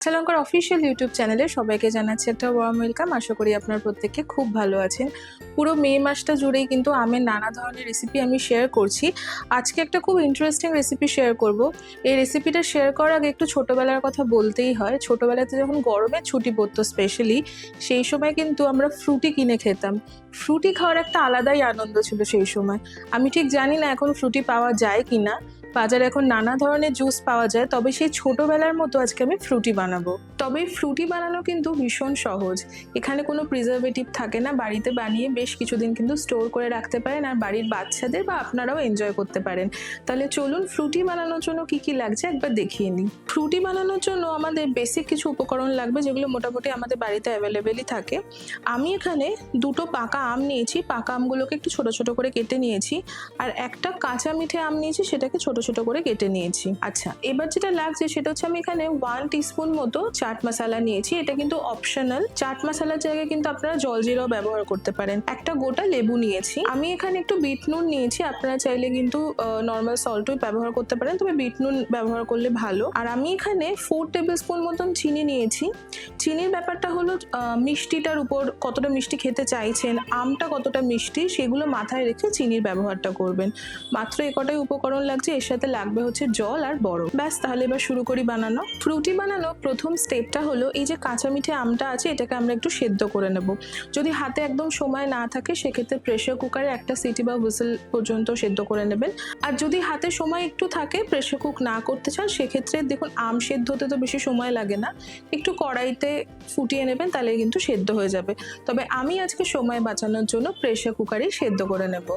শ্রীলঙ্কার official YouTube চ্যানেলে সবাইকে জানাচ্ছি একটা ওয়ার্ম ওয়েলকাম। আশা করি আপনার প্রত্যেককে খুব ভালো আছেন। পুরো মে মাসটা জুড়েই কিন্তু আমের নানা ধরনের রেসিপি আমি শেয়ার করছি। আজকে একটা খুব ইন্টারেস্টিং রেসিপি শেয়ার করব। এই রেসিপিটা শেয়ার করার আগে একটু ছোটোবেলার কথা বলতেই হয়। ছোটোবেলাতে যখন গরমের ছুটি পড়তো স্পেশালি, সেই সময় কিন্তু আমরা ফ্রুটি কিনে খেতাম। ফ্রুটি খাওয়ার একটা আলাদাই আনন্দ ছিল সেই সময়। আমি ঠিক জানি না এখন ফ্রুটি পাওয়া যায় কি না, বাজারে এখন নানা ধরনের জুস পাওয়া যায়, তবে সেই ছোটোবেলার মতো আজকে আমি ফ্রুটি বানাবো। তবে ফ্রুটি বানানো কিন্তু ভীষণ সহজ। এখানে কোনো প্রিজারভেটিভ থাকে না। বাড়িতে বানিয়ে বেশ কিছুদিন কিন্তু স্টোর করে রাখতে পারেন, আর বাড়ির বাচ্চাদের বা আপনারাও এনজয় করতে পারেন। তাহলে চলুন ফ্রুটি বানানোর জন্য কি কি লাগছে একবার দেখিয়ে নিই। ফ্রুটি বানানোর জন্য আমাদের বেসিক কিছু উপকরণ লাগবে, যেগুলো মোটামুটি আমাদের বাড়িতে অ্যাভেলেবেলই থাকে। আমি এখানে দুটো পাকা আম নিয়েছি। পাকা আমগুলোকে একটু ছোট ছোট করে কেটে নিয়েছি, আর একটা কাঁচা মিঠে আম নিয়েছি, সেটাকে ছোট ছোট করে কেটে নিয়েছি। আচ্ছা, এবার যেটা লাগছে সেটা হচ্ছে আমি এখানে 1 টিস্পুন মতো চাট মশলা নিয়েছি। এটা কিন্তু অপশনাল। চাট মশলার জায়গায় কিন্তু আপনারা জলজিরাও ব্যবহার করতে পারেন। একটা গোটা লেবু নিয়েছি। আমি এখানে একটু বিট নুন নিয়েছি। আপনারা চাইলে কিন্তু নর্মাল সল্টই ব্যবহার করতে পারেন, তবে বিট নুন ব্যবহার করলে ভালো। আর আমি এখানে 4 টেবিল স্পুন মতন চিনি নিয়েছি। চিনির ব্যাপারটা হলো মিষ্টিটার উপর কতটা মিষ্টি খেতে চাইছেন, আমটা কতটা মিষ্টি, সেগুলো মাথায় রেখে চিনির ব্যবহারটা করবেন। মাত্র এ কটাই উপকরণ লাগছে। এর সাথে লাগবে হচ্ছে জল আর বরফ। ব্যাস, তাহলে এবার শুরু করি বানানো। ফ্রুটি বানানো প্রথম স্টেপটা হলো এই যে কাঁচা মিঠে আমটা আছে, এটাকে আমরা একটু সেদ্ধ করে নেব। যদি হাতে একদম সময় না থাকে সেক্ষেত্রে প্রেসার কুকারে একটা সিটি বা হুইসেল পর্যন্ত সেদ্ধ করে নেবেন। আর যদি হাতে সময় একটু থাকে, প্রেসার কুক না করতে চান, সেক্ষেত্রে দেখুন আম সেদ্ধ হতে তো বেশি সময় লাগে না, একটু কড়াইতে ফুটিয়ে নেবেন, তাহলে কিন্তু সেদ্ধ হয়ে যাবে। তবে আমি আজকে সময় বাঁচানোর জন্য প্রেসার কুকারেই সেদ্ধ করে নেব।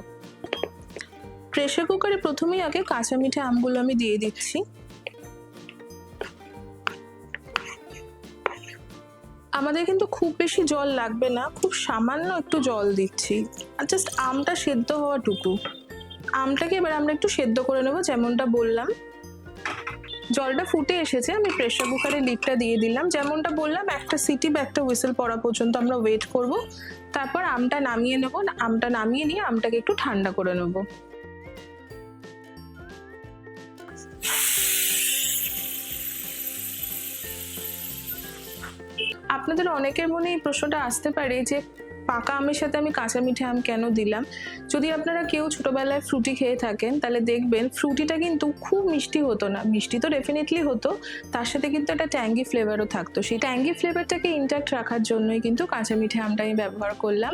প্রেসার কুকারে প্রথমেই আগে কাঁচা মিঠে আমগুলো আমি দিয়ে দিচ্ছি। আমাদের কিন্তু খুব বেশি জল লাগবে না, খুব সামান্য একটু জল দিচ্ছি, আর জাস্ট আমটা সেদ্ধ হওয়াটুকু। আমটাকে এবার আমরা একটু সেদ্ধ করে নেব, যেমনটা বললাম। জলটা ফুটে এসেছে, আমি প্রেসার কুকারে লিডটা দিয়ে দিলাম। যেমনটা বললাম, একটা সিটি বা একটা হুইসেল পড়া পর্যন্ত আমরা ওয়েট করব। তারপর আমটা নামিয়ে নেব। আমটা নামিয়ে নিয়ে আমটাকে একটু ঠান্ডা করে নেব। আপনাদের অনেকের মনে এই প্রশ্নটা আসতে পারে যে পাকা আমের সাথে আমি কাঁচা মিঠে আম কেন দিলাম। যদি আপনারা কেউ ছোটবেলায় ফ্রুটি খেয়ে থাকেন, তাহলে দেখবেন ফ্রুটিটা কিন্তু খুব মিষ্টি হতো না। মিষ্টি তো ডেফিনেটলি হতো, তার সাথে কিন্তু একটা ট্যাঙ্গি ফ্লেভারও থাকতো। সেই ট্যাঙ্গি ফ্লেভারটাকে ইনট্যাক্ট রাখার জন্যই কিন্তু কাঁচা মিঠে আমটা আমি ব্যবহার করলাম।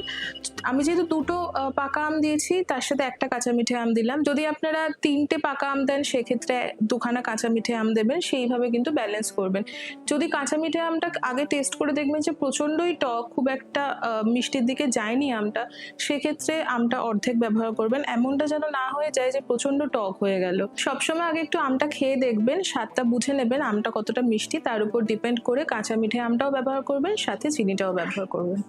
আমি যেহেতু দুটো পাকা আম দিয়েছি, তার সাথে একটা কাঁচা মিঠে আম দিলাম। যদি আপনারা 3টে পাকা আম দেন, সেক্ষেত্রে 2খানা কাঁচা মিঠে আম দেবেন। সেইভাবে কিন্তু ব্যালেন্স করবেন। যদি কাঁচা মিঠে আমটা আগে টেস্ট করে দেখবেন যে প্রচণ্ডই টক, খুব একটা মিষ্টির দিকে যায়নি আমটা, সেক্ষেত্রে আমটা অর্ধেক ব্যবহার করবেন। এমনটা যেন না হয়ে যায় যে প্রচণ্ড টক হয়ে গেল। সবসময় আগে একটু আমটা খেয়ে দেখবেন, স্বাদটা বুঝে নেবেন আমটা কতটা মিষ্টি, তার উপর ডিপেন্ড করে কাঁচা মিঠে আমটাও ব্যবহার করবেন, সাথে চিনিটাও ব্যবহার করবেন।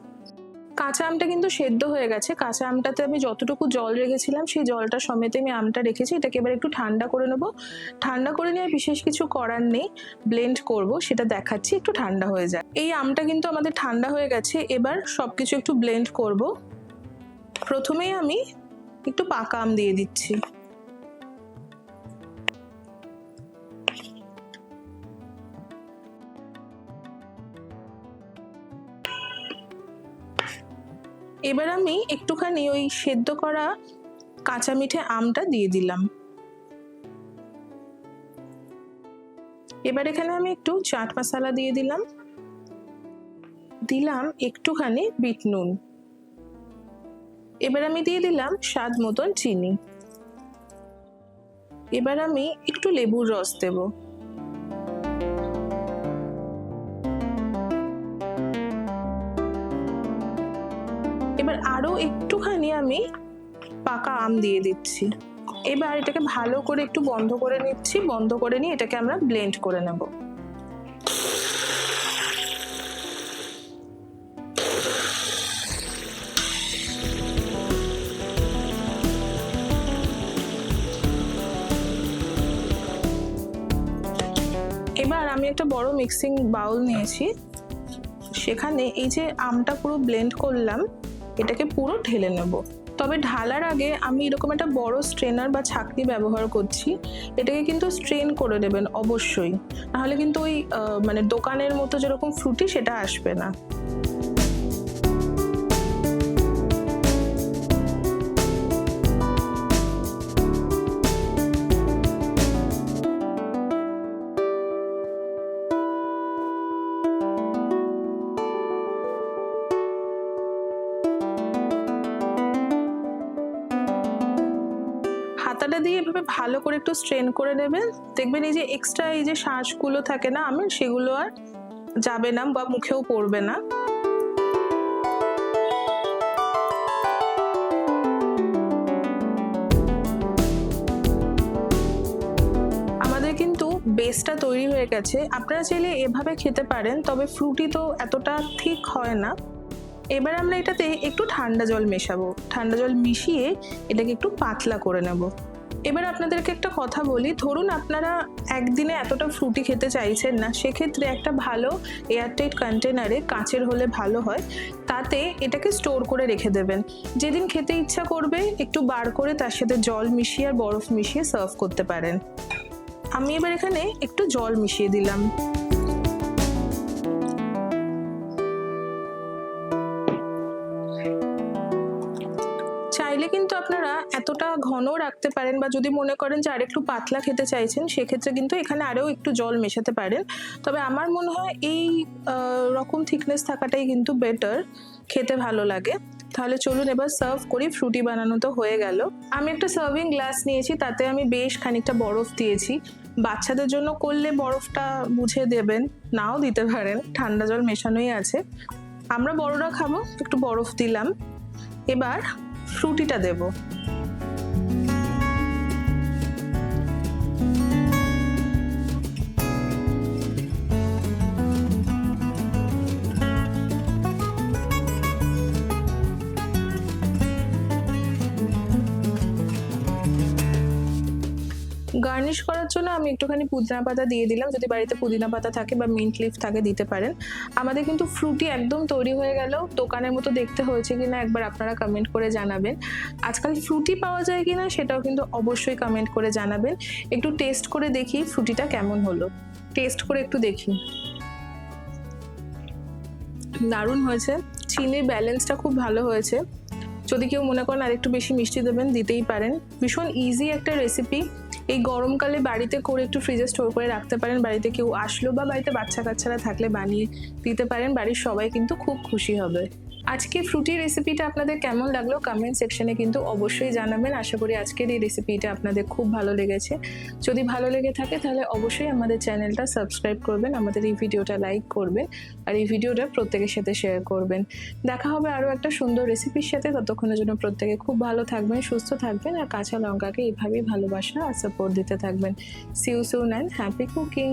কাঁচা আমটা কিন্তু সেদ্ধ হয়ে গেছে। কাঁচা আমটাতে আমি যতটুকু জল রেখেছিলাম, সেই জলটা সমেত আমি আমটা রেখেছি। এটাকে এবার একটু ঠান্ডা করে নেবো। ঠান্ডা করে নিয়ে বিশেষ কিছু করার নেই, ব্লেন্ড করব, সেটা দেখাচ্ছি একটু ঠান্ডা হয়ে যায়। এই আমটা কিন্তু আমাদের ঠান্ডা হয়ে গেছে। এবার সবকিছু একটু ব্লেন্ড করব। প্রথমেই আমি একটু পাকা আম দিয়ে দিচ্ছি। এবার আমি একটুখানি ওই সেদ্ধ করা কাঁচা মিঠে আমটা দিয়ে দিলাম। এবার এখানে আমি একটু চাট মশলা দিয়ে দিলাম। দিলাম একটুখানি বিট নুন। এবার আমি দিয়ে দিলাম স্বাদ মতন চিনি। এবার আমি একটু লেবুর রস দেব। এবার আরো একটুখানি আমি পাকা আম দিয়ে দিচ্ছি। এবার এটাকে ভালো করে একটু বন্ধ করে নিচ্ছি। বন্ধ করে নিয়ে এটাকে আমরা ব্লেন্ড করে নেব। এবার আমি একটা বড় মিক্সিং বাউল নিয়েছি, সেখানে এই যে আমটা পুরো ব্লেন্ড করলাম, এটাকে পুরো ঢেলে নেব। তবে ঢালার আগে আমি এরকম একটা বড় স্ট্রেনার বা ছাঁকনি ব্যবহার করছি। এটাকে কিন্তু স্ট্রেন করে দেবেন অবশ্যই, নাহলে কিন্তু ওই মানে দোকানের মতো যেরকম ফ্রুটি সেটা আসবে না। হাতাটা দিয়ে এভাবে ভালো করে একটু স্ট্রেন করে নেবেন। দেখবেন এই যে এক্সট্রা এই যে শাঁসগুলো থাকে না আমের, সেগুলো আর যাবে না বা মুখেও পড়বে না। আমাদের কিন্তু বেসটা তৈরি হয়ে গেছে। আপনারা চাইলে এভাবে খেতে পারেন, তবে ফ্রুটি তো এতটা ঠিক হয় না। এবার আমরা এটাতে একটু ঠান্ডা জল মেশাবো। ঠান্ডা জল মিশিয়ে এটাকে একটু পাতলা করে নেব। এবার আপনাদেরকে একটা কথা বলি, ধরুন আপনারা একদিনে এতটা ফ্রুটি খেতে চাইছেন না, সেক্ষেত্রে একটা ভালো এয়ারটাইট কন্টেনারে, কাঁচের হলে ভালো হয়, তাতে এটাকে স্টোর করে রেখে দেবেন। যেদিন খেতে ইচ্ছা করবে একটু বার করে তার সাথে জল মিশিয়ে আর বরফ মিশিয়ে সার্ভ করতে পারেন। আমি এবার এখানে একটু জল মিশিয়ে দিলাম। চাইলে কিন্তু আপনারা এতটা ঘন রাখতে পারেন, বা যদি মনে করেন যে আরেকটু পাতলা খেতে চাইছেন সেক্ষেত্রে কিন্তু এখানে আরও একটু জল মেশাতে পারেন। তবে আমার মনে হয় এই রকম থিকনেস থাকাটাই কিন্তু বেটার, খেতে ভালো লাগে। তাহলে চলুন এবার সার্ভ করি। ফ্রুটি বানানো তো হয়ে গেল। আমি একটা সার্ভিং গ্লাস নিয়েছি, তাতে আমি বেশ খানিকটা বরফ দিয়েছি। বাচ্চাদের জন্য করলে বরফটা বুঝে দেবেন, নাও দিতে পারেন, ঠান্ডা জল মেশানোই আছে। আমরা বড়রা খাবো, একটু বরফ দিলাম। এবার ফ্রুটিটা দেব। গার্নিশ করার জন্য আমি একটুখানি পুদিনা পাতা দিয়ে দিলাম। যদি বাড়িতে পুদিনা পাতা থাকে বা মিন্ট লিফ থাকে দিতে পারেন। আমাদের কিন্তু ফ্রুটি একদম তৈরি হয়ে গেল। দোকানের মতো দেখতে হয়েছে কিনা একবার আপনারা কমেন্ট করে জানাবেন। আজকাল ফ্রুটি পাওয়া যায় কিনা সেটাও কিন্তু অবশ্যই কমেন্ট করে জানাবেন। একটু টেস্ট করে দেখি ফ্রুটিটা কেমন হলো। টেস্ট করে একটু দেখি। দারুণ হয়েছে, চিনির ব্যালেন্সটা খুব ভালো হয়েছে। যদি কেউ মনে করেন আর একটু বেশি মিষ্টি দেবেন, দিতেই পারেন। ভীষণ ইজি একটা রেসিপি। এই গরমকালে বাড়িতে করে একটু ফ্রিজে স্টোর করে রাখতে পারেন। বাড়িতে কেউ আসলো বা বাড়িতে বাচ্চা কাচ্চারা থাকলে বানিয়ে দিতে পারেন। বাড়ির সবাই কিন্তু খুব খুশি হবে। আজকে ফ্রুটি রেসিপিটা আপনাদের কেমন লাগলো কমেন্ট সেকশনে কিন্তু অবশ্যই জানাবেন। আশা করি আজকের এই রেসিপিটা আপনাদের খুব ভালো লেগেছে। যদি ভালো লেগে থাকে তাহলে অবশ্যই আমাদের চ্যানেলটা সাবস্ক্রাইব করবেন, আমাদের এই ভিডিওটা লাইক করবেন, আর এই ভিডিওটা প্রত্যেকের সাথে শেয়ার করবেন। দেখা হবে আরও একটা সুন্দর রেসিপির সাথে। ততক্ষণের জন্য প্রত্যেকে খুব ভালো থাকবেন, সুস্থ থাকবেন, আর কাঁচা লঙ্কাকে এইভাবেই ভালোবাসা আর সাপোর্ট দিতে থাকবেন। See you soon and happy cooking.